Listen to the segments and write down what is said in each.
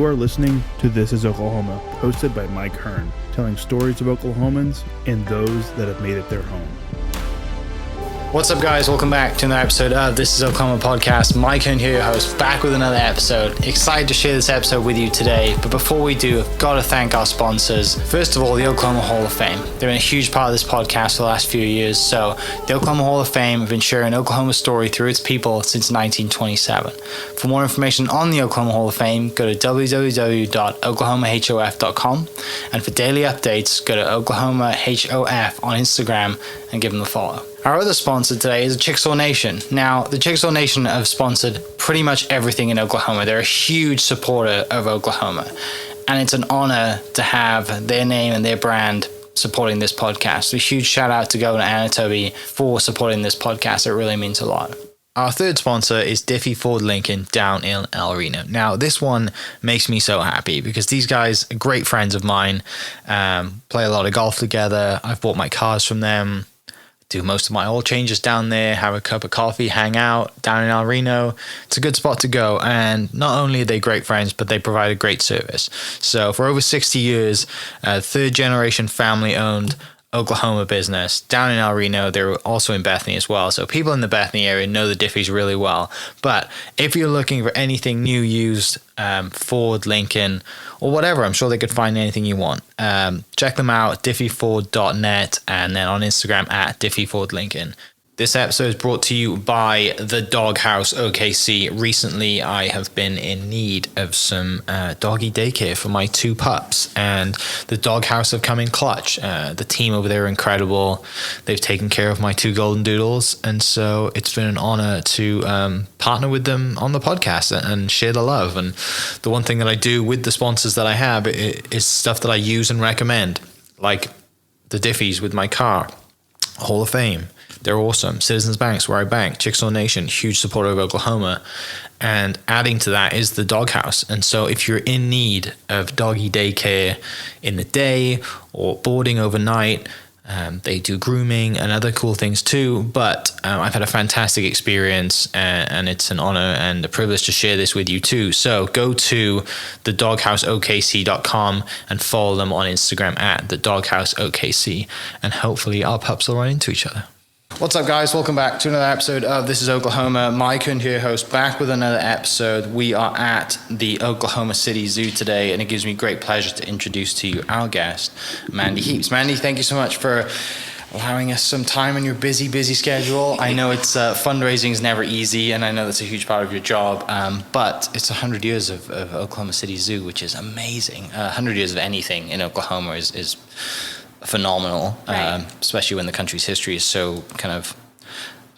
You are listening to This is Oklahoma, hosted by Mike Hearn, telling stories of Oklahomans and those that have made it their home. What's up, guys? Welcome back to another episode of This is Oklahoma podcast. Mike Hearn here, your host, back with another episode. Excited to share this episode with you today, but before we do, I've got to thank our sponsors. First of all, the Oklahoma Hall of Fame. They've been a huge part of this podcast for the last few years. So the Oklahoma Hall of Fame have been sharing Oklahoma's story through its people since 1927. For more information on the Oklahoma Hall of Fame, go to www.oklahomahof.com. And for daily updates, go to OklahomaHOF on Instagram and give them a follow. Our other sponsor today is the Chickasaw Nation. Now, the Chickasaw Nation have sponsored pretty much everything in Oklahoma. They're a huge supporter of Oklahoma, and it's an honor to have their name and their brand supporting this podcast. So a huge shout out to Governor Anatobi for supporting this podcast. It really means a lot. Our third sponsor is Diffie Ford Lincoln down in El Reno. Now, this one makes me so happy because these guys are great friends of mine, play a lot of golf together. I've bought my cars from them. Do most of my oil changes down there, have a cup of coffee, hang out down in El Reno. It's a good spot to go. And not only are they great friends, but they provide a great service. So for over 60 years, third generation family owned Oklahoma business down in El Reno. They're also in Bethany as well. So people in the Bethany area know the Diffies really well. But if you're looking for anything new, used, Ford, Lincoln, or whatever, I'm sure they could find anything you want. Check them out, diffieford.net, and then on Instagram at diffiefordlincoln. This episode is brought to you by the Doghouse OKC. Recently, I have been in need of some doggy daycare for my two pups, and the Doghouse have come in clutch. The team over there are incredible. They've taken care of my two golden doodles, and so it's been an honor to partner with them on the podcast and share the love. And the one thing that I do with the sponsors that I have is stuff that I use and recommend, like the Diffies with my car, Hall of Fame. They're awesome. Citizens Banks, where I bank. Chickasaw Nation, huge supporter of Oklahoma. And adding to that is the Doghouse. And so if you're in need of doggy daycare in the day or boarding overnight, they do grooming and other cool things too. But I've had a fantastic experience, and it's an honor and a privilege to share this with you too. So go to thedogHouseOKC.com and follow them on Instagram at thedogHouseOKC. And hopefully our pups will run into each other. What's up, guys? Welcome back to another episode of This is Oklahoma. Mike Hearn here, host, back with another episode. We are at the Oklahoma City Zoo today, and it gives me great pleasure to introduce to you our guest, Mandy Heaps. Mandy, thank you so much for allowing us some time in your busy schedule. I know it's fundraising is never easy, and I know that's a huge part of your job, but it's 100 years of Oklahoma City Zoo, which is amazing. 100 years of anything in Oklahoma is phenomenal, right. Especially when the country's history is so kind of.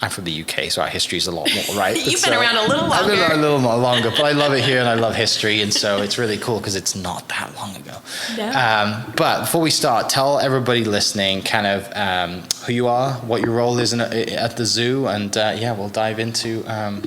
I'm from the UK, so our history is a lot more, right? You've been around a little longer. I've been around a little more longer, but I love it here and I love history, and so it's really cool because it's not that long ago. No. But before we start, tell everybody listening kind of who you are, what your role is at the zoo, and we'll dive into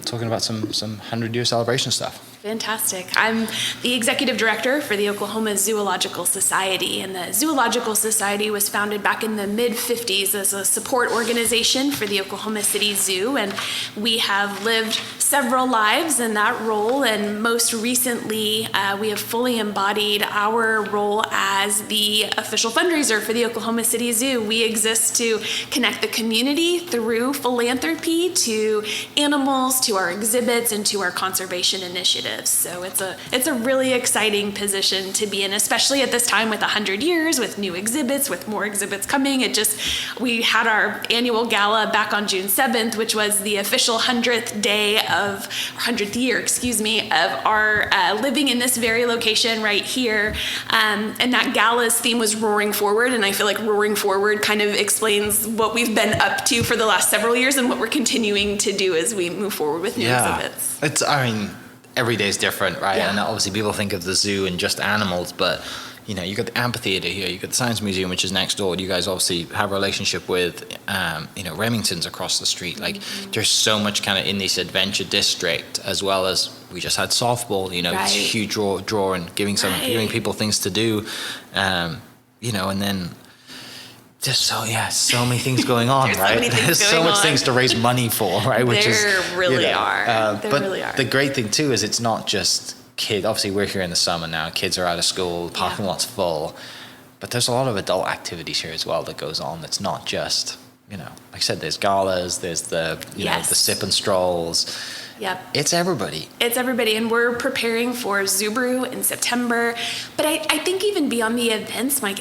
talking about some 100-year celebration stuff. Fantastic. I'm the executive director for the Oklahoma Zoological Society, and the Zoological Society was founded back in the mid-50s as a support organization for the Oklahoma City Zoo, and we have lived several lives in that role, and most recently we have fully embodied our role as the official fundraiser for the Oklahoma City Zoo. We exist to connect the community through philanthropy to animals, to our exhibits, and to our conservation initiatives. So it's a really exciting position to be in, especially at this time with 100 years, with new exhibits, with more exhibits coming. We had our annual gala back on June 7th, which was the official 100th year, of our living in this very location right here. And that gala's theme was Roaring Forward, and I feel like Roaring Forward kind of explains what we've been up to for the last several years and what we're continuing to do as we move forward with new exhibits. Every day is different, right? Yeah. And obviously people think of the zoo and just animals, but you got the amphitheater here, you got the Science Museum, which is next door. You guys obviously have a relationship with, Remington's across the street. Like, there's so much kind of in this adventure district, as well as we just had softball. Right. It's a huge draw and giving people things to do, and then. Just so many things going on, right? There's so much things to raise money for, right? There really are. The great thing too is it's not just obviously we're here in the summer now, kids are out of school, the parking lot's full, but there's a lot of adult activities here as well that goes on. That's not just, like I said, there's galas, there's the, the sip and strolls. Yep. It's everybody. It's everybody. And we're preparing for Zoo Brew in September. But I think even beyond the events, Mike,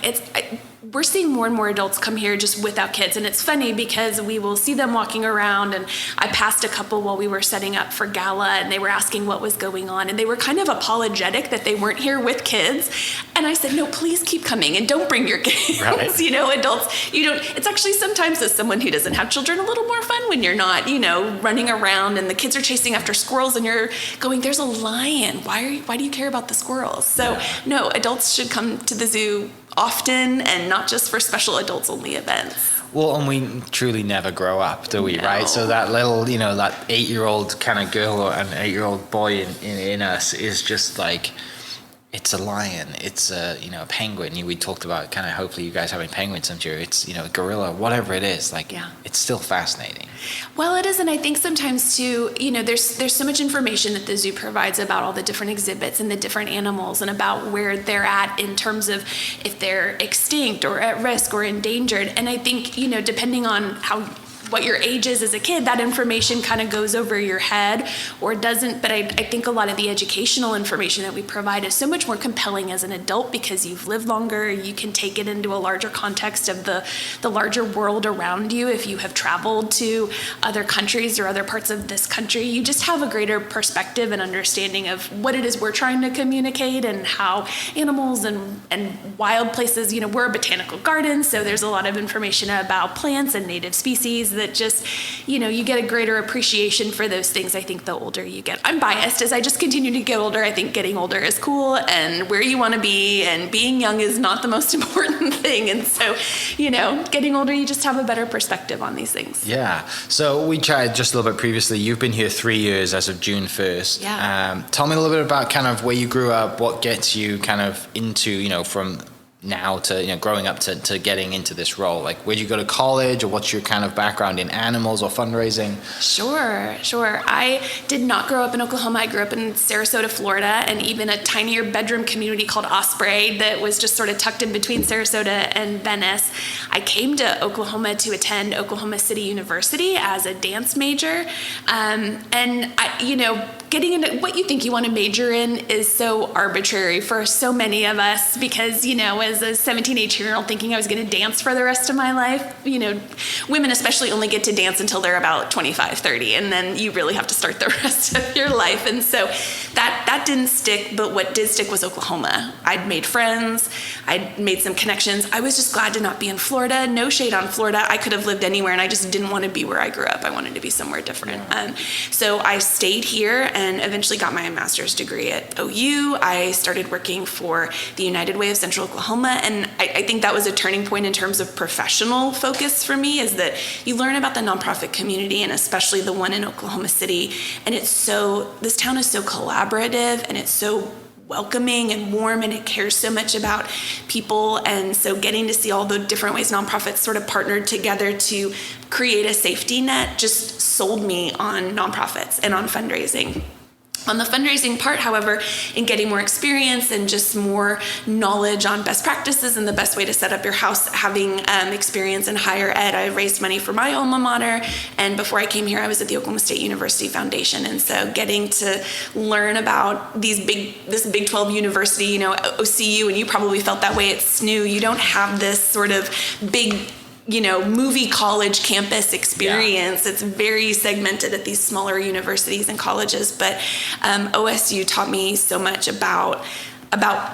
we're seeing more and more adults come here just without kids. And it's funny because we will see them walking around. And I passed a couple while we were setting up for gala, and they were asking what was going on. And they were kind of apologetic that they weren't here with kids. And I said, no, please keep coming and don't bring your kids. Right. Adults, it's actually sometimes as someone who doesn't have children, a little more fun when you're not, running around and the kids are chasing after squirrels and you're going, there's a lion. Why do you care about the squirrels? So no, adults should come to the zoo often and not just for special adults only events. Well, and we truly never grow up, do we? No. Right? So that little, that 8-year-old kind of girl or an 8-year-old boy in us is just like, it's a lion, it's a penguin. We talked about kind of hopefully you guys having penguins some year. It's a gorilla, whatever it is. It's still fascinating. Well, it is, and I think sometimes too, there's so much information that the zoo provides about all the different exhibits and the different animals and about where they're at in terms of if they're extinct or at risk or endangered. And I think depending on what your age is as a kid, that information kind of goes over your head or doesn't. But I think a lot of the educational information that we provide is so much more compelling as an adult because you've lived longer. You can take it into a larger context of the larger world around you. If you have traveled to other countries or other parts of this country, you just have a greater perspective and understanding of what it is we're trying to communicate and how animals and wild places, we're a botanical garden, so there's a lot of information about plants and native species that just, you get a greater appreciation for those things, I think, the older you get. I'm biased. As I just continue to get older, I think getting older is cool and where you want to be, and being young is not the most important thing. And so, getting older, you just have a better perspective on these things. Yeah. So we tried just a little bit previously. You've been here 3 years as of June 1st. Yeah. Tell me a little bit about kind of where you grew up, what gets you kind of into, from now to growing up to getting into this role. Like, where'd you go to college, or what's your kind of background in animals or fundraising? Sure. I did not grow up in Oklahoma. I grew up in Sarasota, Florida, and even a tinier bedroom community called Osprey that was just sort of tucked in between Sarasota and Venice. I came to Oklahoma to attend Oklahoma City University as a dance major, and I, getting into what you think you want to major in is so arbitrary for so many of us because, as a 17, 18-year-old thinking I was going to dance for the rest of my life, women especially only get to dance until they're about 25, 30, and then you really have to start the rest of your life. And so that didn't stick, but what did stick was Oklahoma. I'd made friends, I'd made some connections. I was just glad to not be in Florida. No shade on Florida. I could have lived anywhere, and I just didn't want to be where I grew up. I wanted to be somewhere different. So I stayed here and eventually got my master's degree at OU. I started working for the United Way of Central Oklahoma, and I think that was a turning point in terms of professional focus for me, is that you learn about the nonprofit community, and especially the one in Oklahoma City, and this town is so collaborative, and it's so welcoming and warm, and it cares so much about people. And so getting to see all the different ways nonprofits sort of partnered together to create a safety net just sold me on nonprofits and on fundraising. On the fundraising part, however, in getting more experience and just more knowledge on best practices and the best way to set up your house, having experience in higher ed, I raised money for my alma mater. And before I came here, I was at the Oklahoma State University Foundation. And so getting to learn about this Big 12 university, OCU, and you probably felt that way at SNU, you don't have this sort of big movie college campus experience. Yeah. It's very segmented at these smaller universities and colleges, but OSU taught me so much about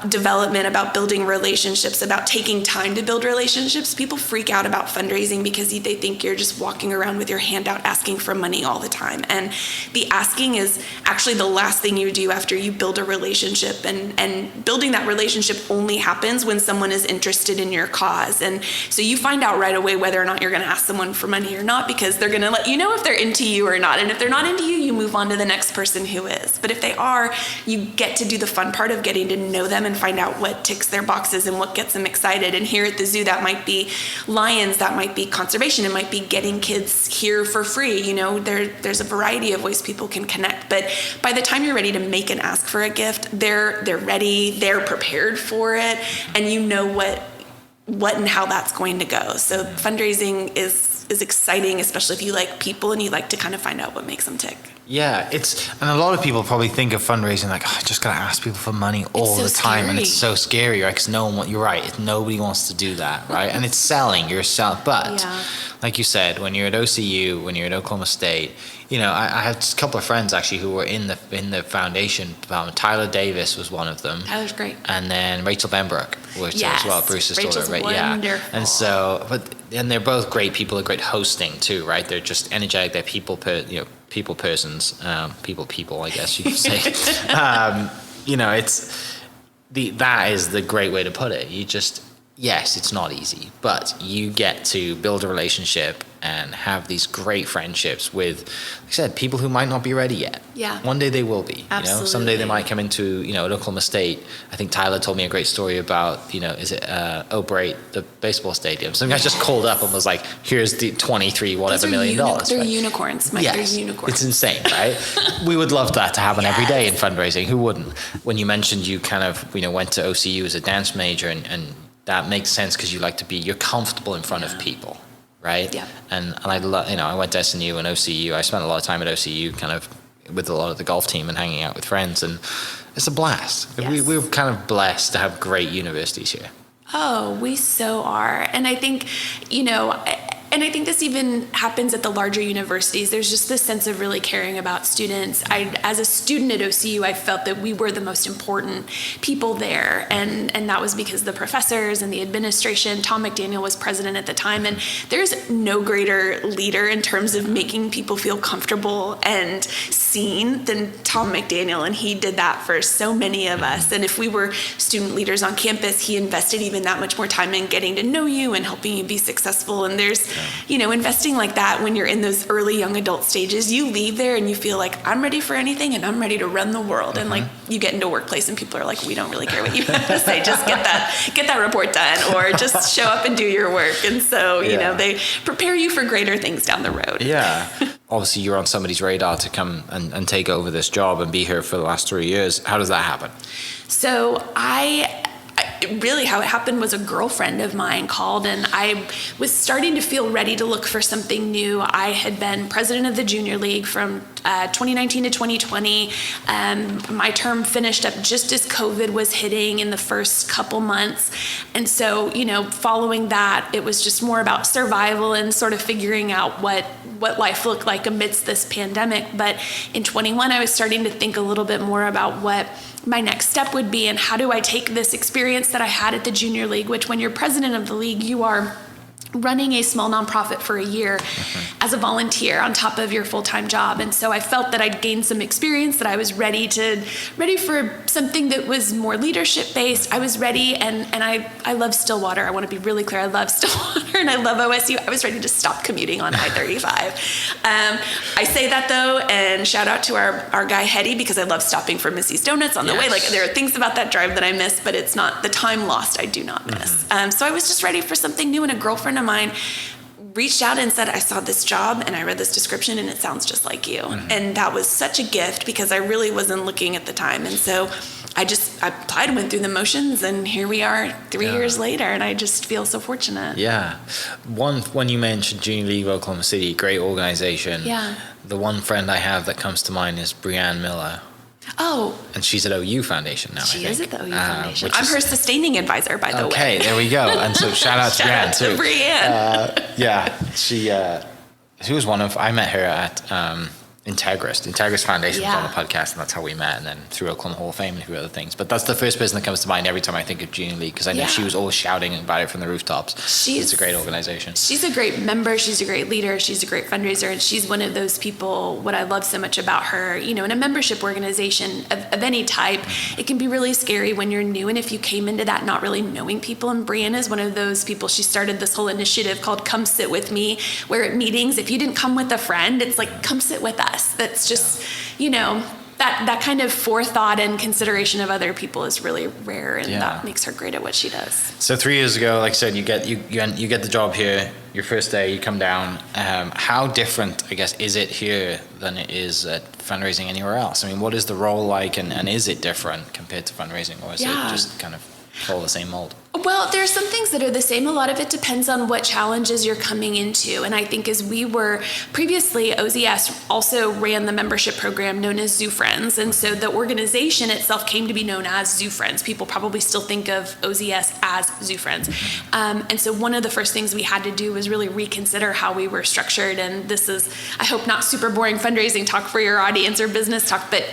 development, about building relationships, about taking time to build relationships. People freak out about fundraising because they think you're just walking around with your hand out asking for money all the time. And the asking is actually the last thing you do after you build a relationship. And building that relationship only happens when someone is interested in your cause. And so you find out right away whether or not you're going to ask someone for money or not, because they're going to let you know if they're into you or not. And if they're not into you, you move on to the next person who is. But if they are, you get to do the fun part of getting to know them and find out what ticks their boxes and what gets them excited. And here at the zoo, that might be lions, that might be conservation, it might be getting kids here for free. There's a variety of ways people can connect. But by the time you're ready to make and ask for a gift, they're ready, they're prepared for it, and you know what and how that's going to go. So fundraising is exciting, especially if you like people and you like to kind of find out what makes them tick. Yeah, and a lot of people probably think of fundraising like, I just gotta ask people for money all the time, and it's so scary, right? Because you're right, nobody wants to do that, right? And it's selling, but like you said, when you're at OCU, when you're at Oklahoma State, I had a couple of friends actually who were in the foundation. Tyler Davis was one of them. Tyler's great. And then Rachel Benbrook was as well, Bruce's Rachel's daughter, right? Wonderful. Yeah. And so, and they're both great people, they're great hosting too, right? They're just energetic, they're people persons, people, I guess you could say. That is the great way to put it. Yes, it's not easy, but you get to build a relationship and have these great friendships with, like I said, people who might not be ready yet. Yeah. One day they will be. Absolutely. Someday they might come into, at Oklahoma State. I think Tyler told me a great story about, is it O'Brate, the baseball stadium. Some guy just called up and was like, here's the $23 million. They're right? unicorns, Mike. Yes. They're unicorns. It's insane, right? We would love that to happen every day in fundraising. Who wouldn't? When you mentioned you kind of, went to OCU as a dance major and that makes sense because you're comfortable in front of people, right? Yeah. And I I went to SNU and OCU. I spent a lot of time at OCU kind of with a lot of the golf team and hanging out with friends, and it's a blast. Yes. We're kind of blessed to have great universities here. Oh, we so are. And I think, and I think this even happens at the larger universities. There's just this sense of really caring about students. As a student at OCU, I felt that we were the most important people there. And that was because the professors and the administration, Tom McDaniel was president at the time. And there's no greater leader in terms of making people feel comfortable and seen than Tom McDaniel. And he did that for so many of us. And if we were student leaders on campus, he invested even that much more time in getting to know you and helping you be successful. And there's investing like that when you're in those early young adult stages, you leave there and you feel like I'm ready for anything and I'm ready to run the world. And like you get into a workplace and people are like, we don't really care what you have to say. Just get that report done or just show up and do your work. And so, they prepare you for greater things down the road. Yeah. Obviously, you're on somebody's radar to come and take over this job and be here for the last 3 years. How does that happen? So really how it happened was a girlfriend of mine called and I was starting to feel ready to look for something new. I had been president of the junior league from 2019 to 2020. My term finished up just as COVID was hitting in the first couple months. And so, following that, it was just more about survival and sort of figuring out what life looked like amidst this pandemic. But in 21, I was starting to think a little bit more about what my next step would be and how do I take this experience that I had at the junior league, which when you're president of the league, you are running a small nonprofit for a year as a volunteer on top of your full-time job. And so I felt that I'd gained some experience, that I was ready for something that was more leadership based. I was ready and I love Stillwater. I want to be really clear. I love Stillwater and I love OSU. I was ready to stop commuting on I-35. I say that though, and shout out to our guy Hetty, because I love stopping for Missy's Donuts on the way. Like there are things about that drive that I miss, but it's not the time lost. I do not miss. So I was just ready for something new, and a girlfriend of mine reached out and said, I saw this job and I read this description and it sounds just like you. And that was such a gift because I really wasn't looking at the time. And so I applied, went through the motions, and here we are 3 years later, and I just feel so fortunate. Yeah. When you mentioned Junior League of Oklahoma City, great organization. Yeah. The one friend I have that comes to mind is Brianne Miller. Oh. And she's at OU Foundation now, She is at the OU Foundation. I'm her sustaining advisor, by the way. Okay, there we go. And so shout out to Brianne, too. Brianne. She was I met her at Integris Foundation was on the podcast, and that's how we met, and then through Oklahoma Hall of Fame and a few other things. But that's the first person that comes to mind every time I think of Junior League, because I know she was always shouting about it from the rooftops. It's a great organization. She's a great member. She's a great leader. She's a great fundraiser, and she's one of those people. What I love so much about her, in a membership organization of any type, it can be really scary when you're new, and if you came into that not really knowing people. And Brianna is one of those people. She started this whole initiative called Come Sit With Me, where at meetings, if you didn't come with a friend, it's like, come sit with us. That's just, that kind of forethought and consideration of other people is really rare, and that makes her great at what she does. So 3 years ago, like I said, you get the job here. Your first day, you come down. How different, I guess, is it here than it is at fundraising anywhere else? I mean, what is the role like, and is it different compared to fundraising, or is it just kind of follow the same mold? Well, there's some things that are the same. A lot of it depends on what challenges you're coming into. And I think as we were previously, OZS also ran the membership program known as Zoo Friends. And so the organization itself came to be known as Zoo Friends. People probably still think of OZS as Zoo Friends. And so one of the first things we had to do was really reconsider how we were structured. And this is, I hope, not super boring fundraising talk for your audience or business talk, but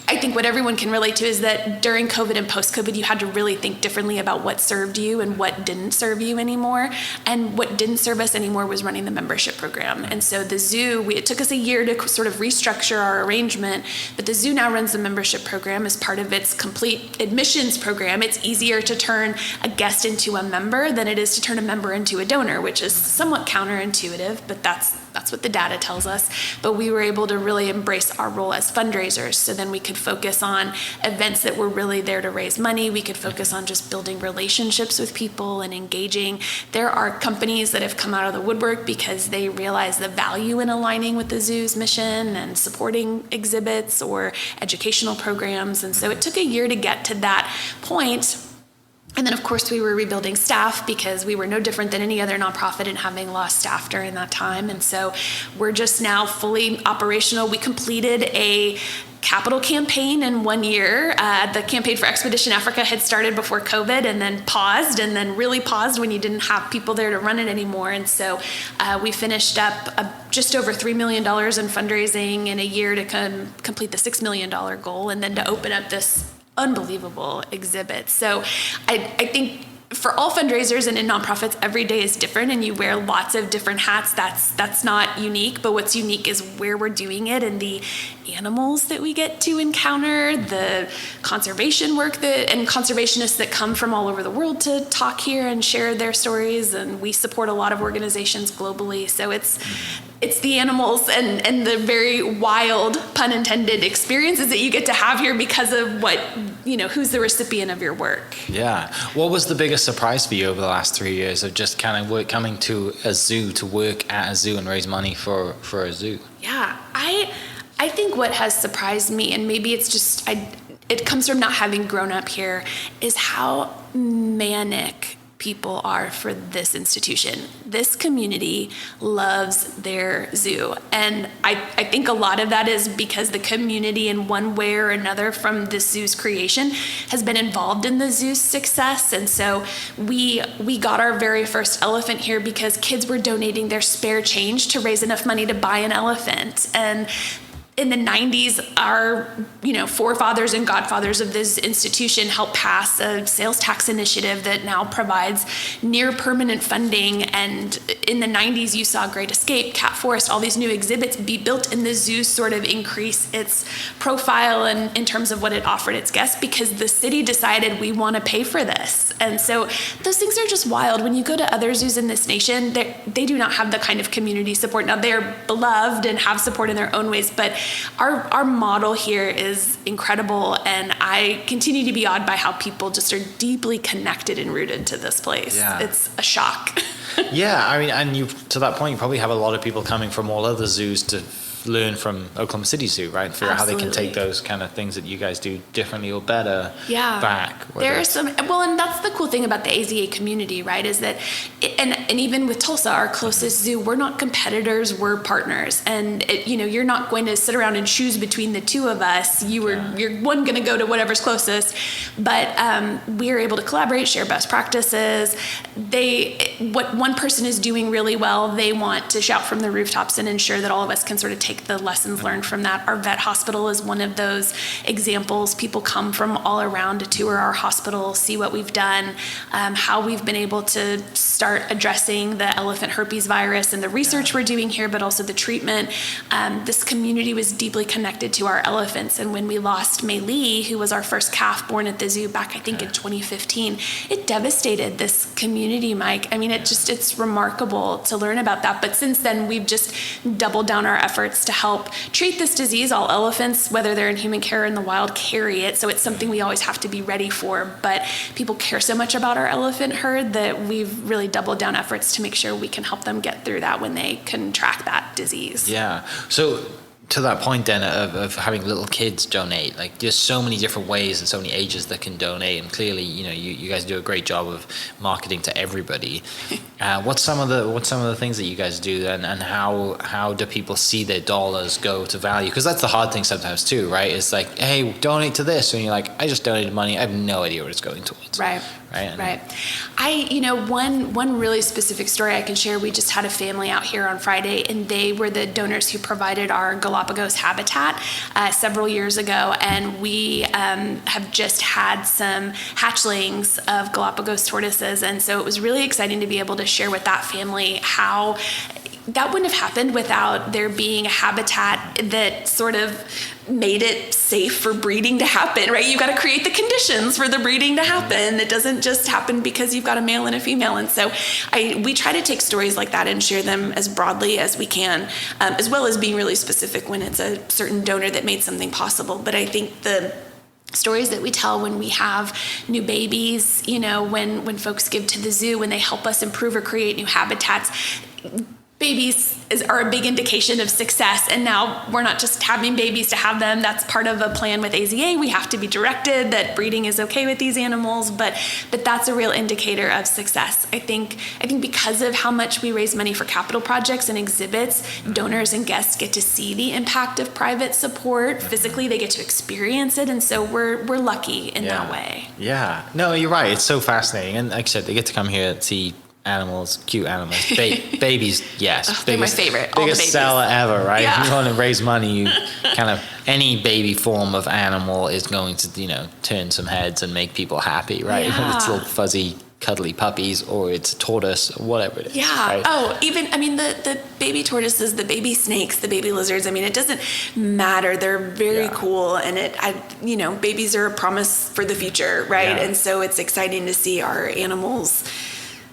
I think what everyone can relate to is that during COVID and post-COVID, you had to really think differently about what served you and what didn't serve you anymore. And what didn't serve us anymore was running the membership program. And so the zoo, it took us a year to sort of restructure our arrangement, but the zoo now runs the membership program as part of its complete admissions program. It's easier to turn a guest into a member than it is to turn a member into a donor, which is somewhat counterintuitive, but that's what the data tells us. But we were able to really embrace our role as fundraisers. So then we could focus on events that were really there to raise money. We could focus on just building relationships with people and engaging. There are companies that have come out of the woodwork because they realize the value in aligning with the zoo's mission and supporting exhibits or educational programs. And so it took a year to get to that point. And then, of course, we were rebuilding staff because we were no different than any other nonprofit in having lost staff during that time. And so we're just now fully operational. We completed a capital campaign in 1 year. The campaign for Expedition Africa had started before COVID and then paused, and then really paused when you didn't have people there to run it anymore. And so we finished up just over $3 million in fundraising in a year to complete the $6 million goal, and then to open up this unbelievable exhibit. So I think for all fundraisers and in nonprofits, every day is different and you wear lots of different hats. That's not unique, but what's unique is where we're doing it and the animals that we get to encounter, the conservation work and conservationists that come from all over the world to talk here and share their stories. And we support a lot of organizations globally. So it's the animals and the very wild, pun intended, experiences that you get to have here because of who's the recipient of your work. Yeah. What was the biggest surprise for you over the last 3 years of just kind of coming to a zoo, to work at a zoo and raise money for a zoo? Yeah. I think what has surprised me, and maybe it's just, it comes from not having grown up here, is how manic people are for this institution. This community loves their zoo. And I think a lot of that is because the community in one way or another from the zoo's creation has been involved in the zoo's success. And so we got our very first elephant here because kids were donating their spare change to raise enough money to buy an elephant. And in the 90s, our forefathers and godfathers of this institution helped pass a sales tax initiative that now provides near permanent funding. And in the 90s, you saw Great Escape, Cat Forest, all these new exhibits be built in the zoo, sort of increase its profile and in terms of what it offered its guests, because the city decided we want to pay for this. And so those things are just wild. When you go to other zoos in this nation, they do not have the kind of community support. Now, they're beloved and have support in their own ways, but our model here is incredible, and I continue to be awed by how people just are deeply connected and rooted to this place. Yeah. It's a shock. Yeah, I mean, and to that point, you probably have a lot of people coming from all other zoos to learn from Oklahoma City Zoo, right? Figure out how they can take those kind of things that you guys do differently or better back. There are some, and that's the cool thing about the AZA community, right? Is that, and even with Tulsa, our closest zoo, we're not competitors, we're partners. And you're not going to sit around and choose between the two of us. You're one going to go to whatever's closest, but we're able to collaborate, share best practices. What one person is doing really well, they want to shout from the rooftops and ensure that all of us can sort of take the lessons learned from that. Our vet hospital is one of those examples. People come from all around to tour our hospital, see what we've done, how we've been able to start addressing the elephant herpes virus and the research we're doing here, but also the treatment. This community was deeply connected to our elephants. And when we lost Mei Lee, who was our first calf born at the zoo back, I think in 2015, it devastated this community, Mike. I mean, it's remarkable to learn about that. But since then, we've just doubled down our efforts efforts to help treat this disease. All elephants, whether they're in human care or in the wild, carry it, so it's something we always have to be ready for. But people care so much about our elephant herd that we've really doubled down efforts to make sure we can help them get through that when they contract that disease. Yeah. So to that point then of having little kids donate, like there's so many different ways and so many ages that can donate, and clearly you guys do a great job of marketing to everybody. What's some of the things that you guys do, and how do people see their dollars go to value? Because that's the hard thing sometimes too, right? It's like, hey, donate to this, and you're like, I just donated money, I have no idea what it's going towards. Right. One really specific story I can share. We just had a family out here on Friday, and they were the donors who provided our Galapagos habitat several years ago, and we have just had some hatchlings of Galapagos tortoises, and so it was really exciting to be able to share with that family how that wouldn't have happened without there being a habitat that sort of made it safe for breeding to happen, right? You've got to create the conditions for the breeding to happen. It doesn't just happen because you've got a male and a female. And so we try to take stories like that and share them as broadly as we can, as well as being really specific when it's a certain donor that made something possible. But I think the stories that we tell when we have new babies, when folks give to the zoo, when they help us improve or create new habitats, babies are a big indication of success. And now we're not just having babies to have them. That's part of a plan with AZA. We have to be directed that breeding is okay with these animals, but that's a real indicator of success. I think because of how much we raise money for capital projects and exhibits, donors and guests get to see the impact of private support. Physically, they get to experience it. And so we're lucky in that way. Yeah. No, you're right. It's so fascinating. And like I said, they get to come here and see animals, cute animals, babies, yes. Oh, they're my favorite. All the biggest babies. seller ever, right? Yeah. If you want to raise money, you kind of, any baby form of animal is going to, turn some heads and make people happy, right? Yeah. Whether it's little fuzzy, cuddly puppies, or it's a tortoise, or whatever it is. Yeah. Right? Oh, the baby tortoises, the baby snakes, the baby lizards, it doesn't matter. They're very cool. And babies are a promise for the future, right? Yeah. And so it's exciting to see our animals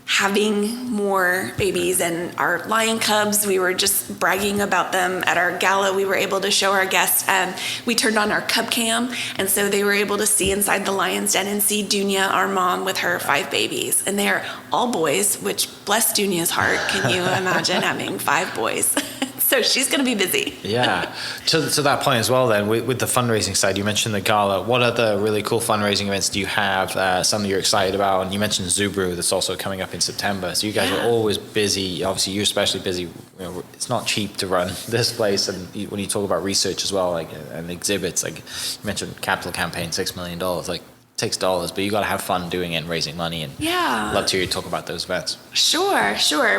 having more babies, and our lion cubs, we were just bragging about them at our gala. We were able to show our guests, we turned on our cub cam, and so they were able to see inside the lion's den and see Dunya, our mom, with her 5 babies, and they're all boys, which bless Dunya's heart. Can you imagine having 5 boys? So she's going to be busy. Yeah. To that point as well then, with the fundraising side, you mentioned the gala. What other really cool fundraising events do you have, something you're excited about? And you mentioned Zubru, that's also coming up in September. So you guys are always busy. Obviously, you're especially busy. It's not cheap to run this place. And when you talk about research as well, and exhibits, like you mentioned capital campaign, $6 million, takes dollars, but you got to have fun doing it and raising money. And love to hear you talk about those events. Sure.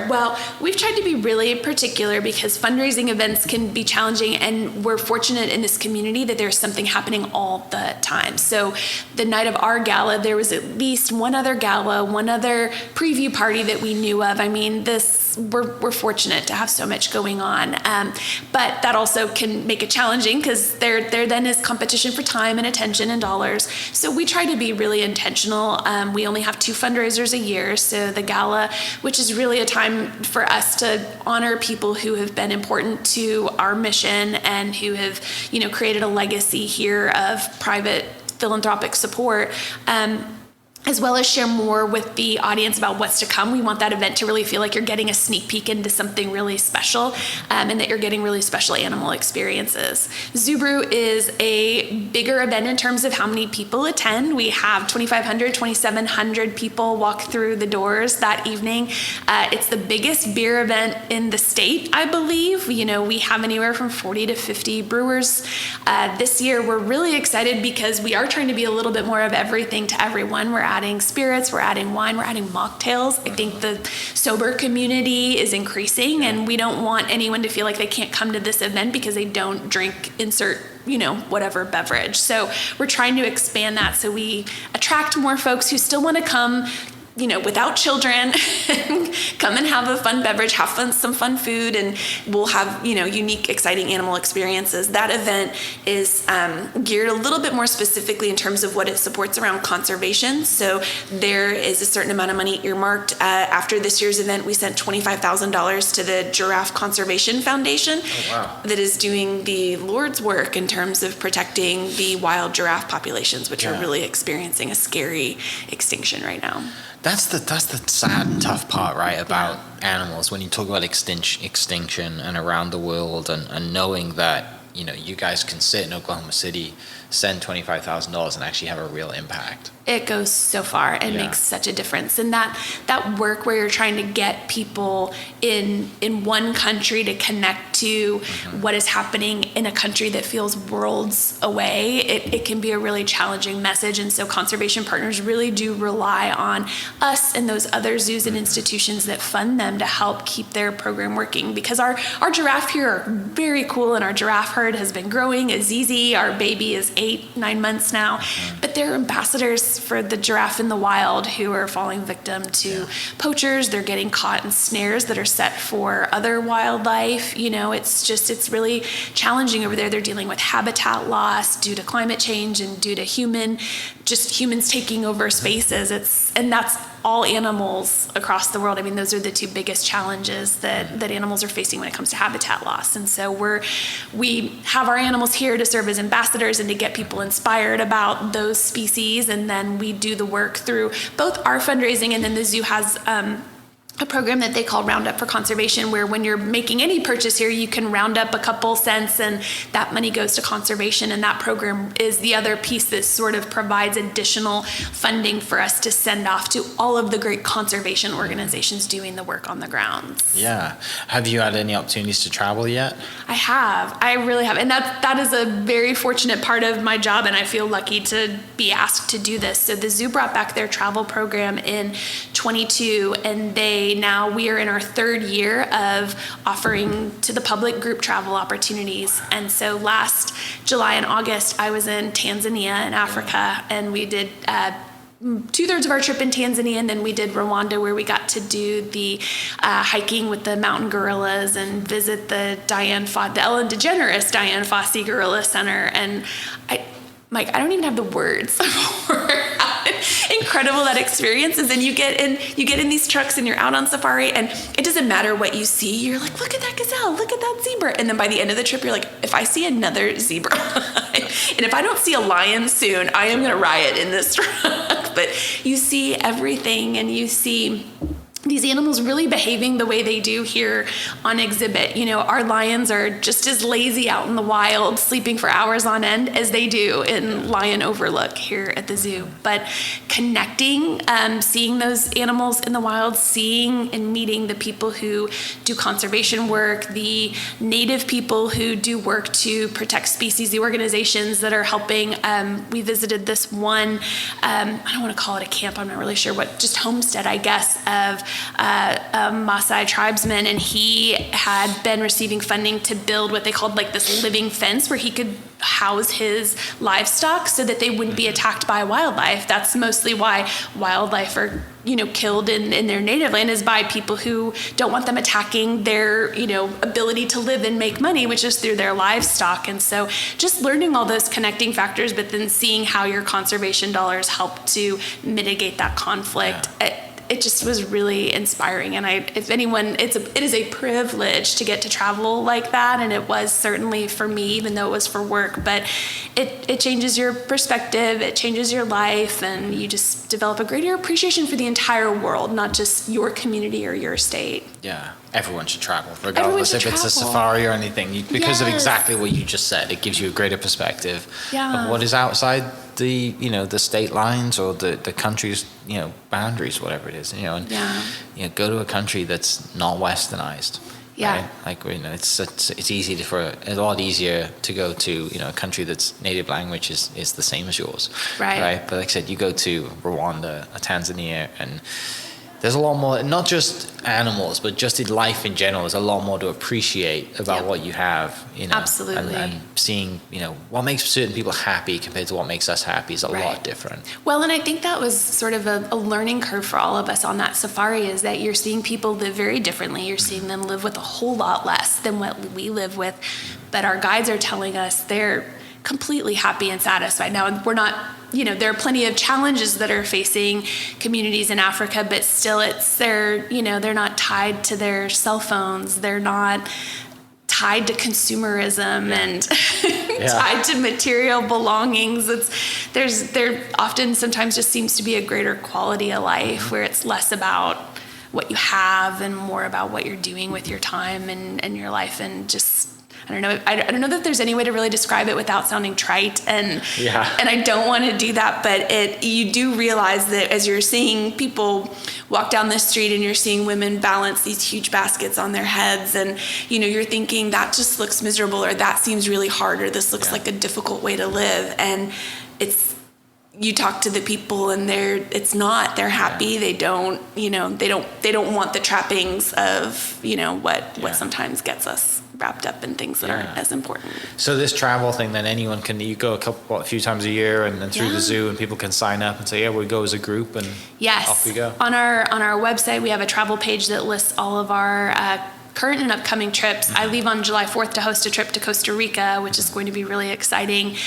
Well, we've tried to be really particular because fundraising events can be challenging, and we're fortunate in this community that there's something happening all the time. So the night of our gala, there was at least one other gala, one other preview party that we knew of. We're fortunate to have so much going on, but that also can make it challenging because there then is competition for time and attention and dollars. So we try to be really intentional. We only have 2 fundraisers a year, so the gala, which is really a time for us to honor people who have been important to our mission and who have, created a legacy here of private philanthropic support. As well as share more with the audience about what's to come. We want that event to really feel like you're getting a sneak peek into something really special, and that you're getting really special animal experiences. Zubru is a bigger event in terms of how many people attend. We have 2,500, 2,700 people walk through the doors that evening. It's the biggest beer event in the state, I believe. We have anywhere from 40 to 50 brewers. This year, we're really excited because we are trying to be a little bit more of everything to everyone. We're adding spirits, we're adding wine, we're adding mocktails. I think the sober community is increasing, and we don't want anyone to feel like they can't come to this event because they don't drink insert whatever beverage. So we're trying to expand that so we attract more folks who still want to come without children, come and have a fun beverage, have some fun food, and we'll have, unique, exciting animal experiences. That event is geared a little bit more specifically in terms of what it supports around conservation. So there is a certain amount of money earmarked. After this year's event, we sent $25,000 to the Giraffe Conservation Foundation. Oh, wow. That is doing the Lord's work in terms of protecting the wild giraffe populations, which are really experiencing a scary extinction right now. That's the sad and tough part, right, about animals when you talk about extinction and around the world, and knowing that, you guys can sit in Oklahoma City, send $25,000 and actually have a real impact. It goes so far and makes such a difference. And that work where you're trying to get people in one country to connect to what is happening in a country that feels worlds away, it can be a really challenging message. And so conservation partners really do rely on us and those other zoos and institutions that fund them to help keep their program working. Because our giraffe here are very cool, and our giraffe herd has been growing. Azizi, our baby, is 8-9 months now. But they're ambassadors for the giraffe in the wild who are falling victim to poachers. They're getting caught in snares that are set for other wildlife. It's really challenging over there. They're dealing with habitat loss due to climate change and due to humans taking over spaces. And that's all animals across the world. I mean, those are the two biggest challenges that animals are facing when it comes to habitat loss. And so we have our animals here to serve as ambassadors and to get people inspired about those species. And then we do the work through both our fundraising, and then the zoo has a program that they call Roundup for Conservation, where when you're making any purchase here, you can round up a couple cents and that money goes to conservation. And that program is the other piece that sort of provides additional funding for us to send off to all of the great conservation organizations doing the work on the grounds. Yeah. Have you had any opportunities to travel yet? I really have. And that is a very fortunate part of my job, and I feel lucky to be asked to do this. So the zoo brought back their travel program in 22, and we are in our third year of offering to the public group travel opportunities. And so last July and August, I was in Tanzania in Africa, and we did 2/3 of our trip in Tanzania, and then we did Rwanda, where we got to do the hiking with the mountain gorillas and visit the Ellen DeGeneres Diane Fossey Gorilla Center. And Mike, I don't even have the words for how incredible that experience is. And you get in these trucks and you're out on safari, and it doesn't matter what you see. You're like, look at that gazelle, look at that zebra. And then by the end of the trip, you're like, if I see another zebra, and if I don't see a lion soon, I am going to riot in this truck. But you see everything, and you see these animals really behaving the way they do here on exhibit. Our lions are just as lazy out in the wild, sleeping for hours on end, as they do in Lion Overlook here at the zoo. But connecting, seeing those animals in the wild, seeing and meeting the people who do conservation work, the native people who do work to protect species, the organizations that are helping. We visited this one, I don't want to call it a camp, I'm not really sure what, just homestead, I guess, of a Maasai tribesman, and he had been receiving funding to build what they called like this living fence where he could house his livestock so that they wouldn't be attacked by wildlife. That's mostly why wildlife are killed in their native land, is by people who don't want them attacking their ability to live and make money, which is through their livestock. And so just learning all those connecting factors, but then seeing how your conservation dollars help to mitigate that conflict. It just was really inspiring. And if anyone, it is a privilege to get to travel like that. And it was certainly for me, even though it was for work, but it changes your perspective, it changes your life, and you just develop a greater appreciation for the entire world, not just your community or your state. Yeah, everyone should travel, regardless if it's a safari or anything, because of exactly what you just said. It gives you a greater perspective of what is outside the the state lines or the country's boundaries, whatever it is, and go to a country that's not westernized. Yeah. Right? Like it's easy a lot easier to go to a country that's native language is the same as yours. Right. But like I said, you go to Rwanda, Tanzania, and there's a lot more, not just animals, but just in life in general. There's a lot more to appreciate about what you have, Absolutely. and seeing, what makes certain people happy compared to what makes us happy is a lot different. Well, and I think that was sort of a learning curve for all of us on that safari, is that you're seeing people live very differently. You're seeing them live with a whole lot less than what we live with, but our guides are telling us they're completely happy and satisfied. Now, we're not, there are plenty of challenges that are facing communities in Africa, but still they're not tied to their cell phones. They're not tied to consumerism and tied to material belongings. There often sometimes just seems to be a greater quality of life where it's less about what you have and more about what you're doing with your time and your life, and just, I don't know. I don't know that there's any way to really describe it without sounding trite, and I don't want to do that. But you do realize that as you're seeing people walk down the street and you're seeing women balance these huge baskets on their heads, and you're thinking that just looks miserable, or that seems really hard, or this looks like a difficult way to live. And you talk to the people and they're happy. They don't want the trappings of what sometimes gets us wrapped up in things that aren't as important. So this travel thing, then anyone can, you go a few times a year and then through the zoo, and people can sign up and say, we go as a group, and off we go. On our website, we have a travel page that lists all of our current and upcoming trips. I leave on July 4th to host a trip to Costa Rica, which is going to be really exciting.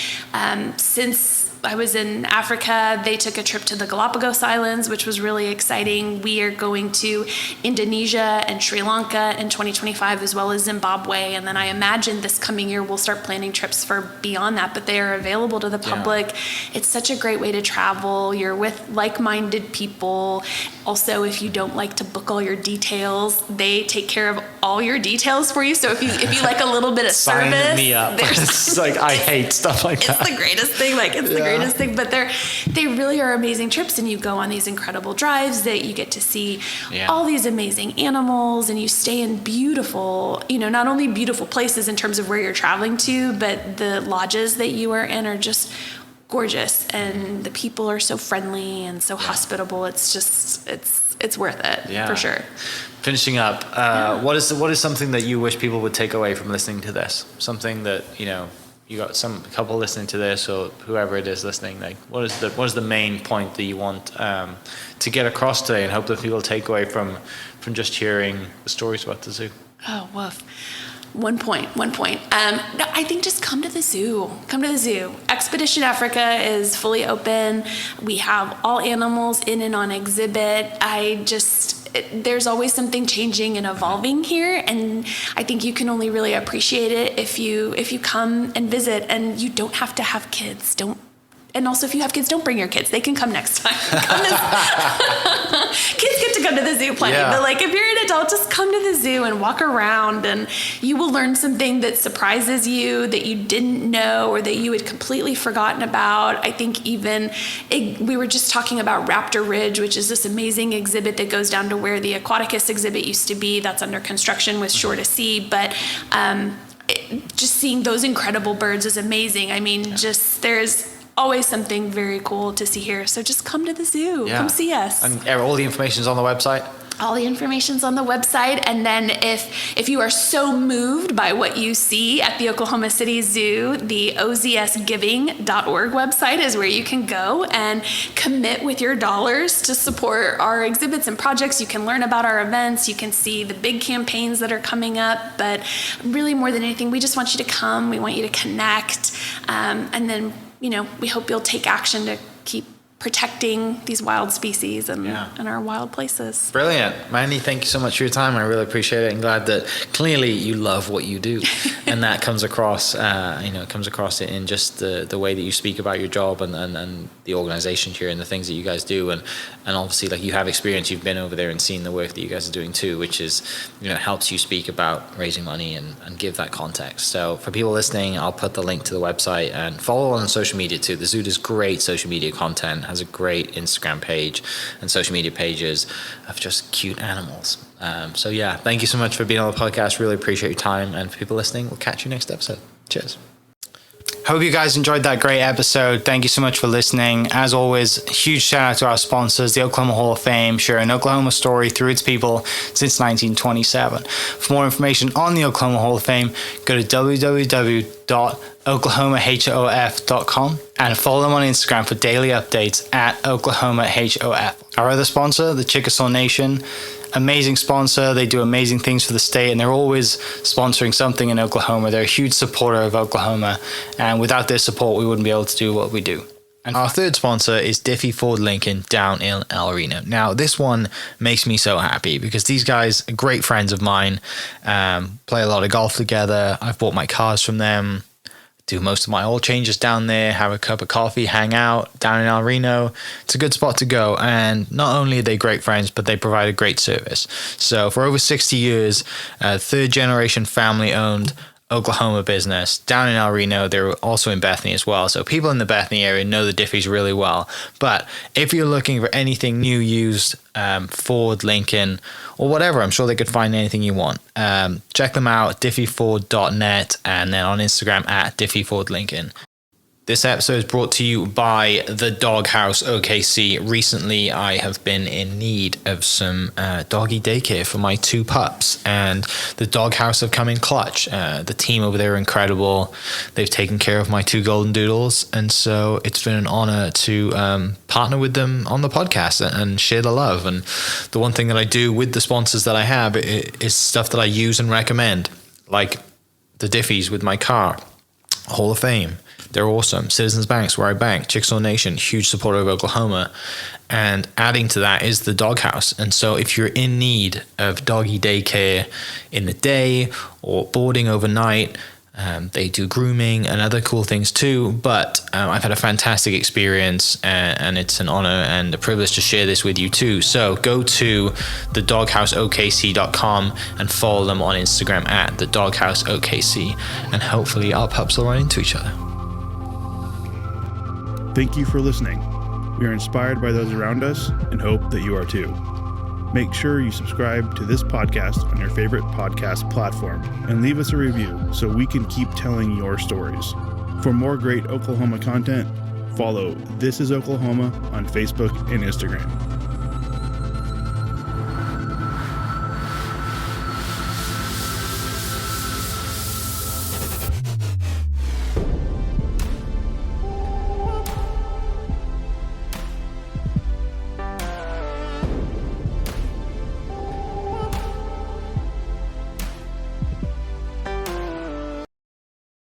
Since I was in Africa, they took a trip to the Galapagos Islands, which was really exciting. We are going to Indonesia and Sri Lanka in 2025, as well as Zimbabwe. And then I imagine this coming year, we'll start planning trips for beyond that, but they are available to the public. It's such a great way to travel. You're with like-minded people. Also, if you don't like to book all your details, they take care of all your details for you. So if you like a little bit of Sign service, me up. It's like, I hate stuff like that. It's the greatest thing. The greatest thing, but they really are amazing trips, and you go on these incredible drives that you get to see all these amazing animals, and you stay in beautiful, not only beautiful places in terms of where you're traveling to, but the lodges that you are in are just gorgeous, and the people are so friendly and so hospitable. It's just it's worth it for sure. Finishing up, what is something that you wish people would take away from listening to this? Something that you got some couple listening to this, or whoever it is listening, like what is the main point that you want to get across today, and hope that people take away from just hearing the stories about the zoo? Oh, woof. One point. No, I think just come to the zoo. Come to the zoo. Expedition Africa is fully open. We have all animals in and on exhibit. There's always something changing and evolving here, and I think you can only really appreciate it if you come and visit. And you don't have to have kids. And also, if you have kids, don't bring your kids. They can come next time. Kids get to come to the zoo plenty, but if you're an adult, just come to the zoo and walk around, and you will learn something that surprises you, that you didn't know, or that you had completely forgotten about. I think we were just talking about Raptor Ridge, which is this amazing exhibit that goes down to where the Aquaticus exhibit used to be. That's under construction with shore to sea, but just seeing those incredible birds is amazing. I mean, there's always something very cool to see here. So just come to the zoo. Come see us. And all the information's on the website? All the information's on the website. And then if you are so moved by what you see at the Oklahoma City Zoo, the ozsgiving.org website is where you can go and commit with your dollars to support our exhibits and projects. You can learn about our events. You can see the big campaigns that are coming up. But really, more than anything, we just want you to come. We want you to connect. And then we hope you'll take action to keep protecting these wild species and our wild places. Brilliant. Mandy, thank you so much for your time. I really appreciate it, and glad that clearly you love what you do. And that comes across, it comes across in just the way that you speak about your job and the organization here and the things that you guys do. And obviously, you have experience, you've been over there and seen the work that you guys are doing too, which is, helps you speak about raising money and give that context. So for people listening, I'll put the link to the website, and follow on social media too. The zoo does great social media content, has a great Instagram page and social media pages of just cute animals. Thank you so much for being on the podcast. Really appreciate your time. And for people listening, we'll catch you next episode. Cheers. Hope you guys enjoyed that great episode. Thank you so much for listening. As always, huge shout out to our sponsors, the Oklahoma Hall of Fame, sharing Oklahoma story through its people since 1927. For more information on the Oklahoma Hall of Fame, go to www.oklahomahof.com and follow them on Instagram for daily updates at oklahomahof. Our other sponsor, the Chickasaw Nation, amazing sponsor. They do amazing things for the state, and they're always sponsoring something in Oklahoma. They're a huge supporter of Oklahoma, and without their support, we wouldn't be able to do what we do. And our third sponsor is Diffie Ford Lincoln down in El Reno. Now, this one makes me so happy because these guys are great friends of mine, play a lot of golf together. I've bought my cars from them, do most of my oil changes down there, have a cup of coffee, hang out down in El Reno. It's a good spot to go. And not only are they great friends, but they provide a great service. So for over 60 years, third generation family owned Oklahoma business down in El Reno. They're also in Bethany as well. So people in the Bethany area know the Diffies really well. But if you're looking for anything new, used, Ford, Lincoln, or whatever, I'm sure they could find anything you want. Check them out, diffieford.net, and then on Instagram at diffiefordlincoln. This episode is brought to you by the Doghouse OKC. Recently, I have been in need of some doggy daycare for my 2 pups, and the Doghouse have come in clutch. The team over there are incredible. They've taken care of my 2 golden doodles, and so it's been an honor to partner with them on the podcast and share the love. And the one thing that I do with the sponsors that I have is stuff that I use and recommend, like the Diffies with my car, Hall of Fame. They're awesome. Citizens Banks, where I bank. Chickasaw Nation, huge supporter of Oklahoma. And adding to that is the Doghouse. And so if you're in need of doggy daycare in the day or boarding overnight, they do grooming and other cool things too. But I've had a fantastic experience, and it's an honor and a privilege to share this with you too. So go to thedogHouseOKC.com and follow them on Instagram at thedogHouseOKC. And hopefully our pups will run into each other. Thank you for listening. We are inspired by those around us and hope that you are too. Make sure you subscribe to this podcast on your favorite podcast platform and leave us a review so we can keep telling your stories. For more great Oklahoma content, follow This Is Oklahoma on Facebook and Instagram.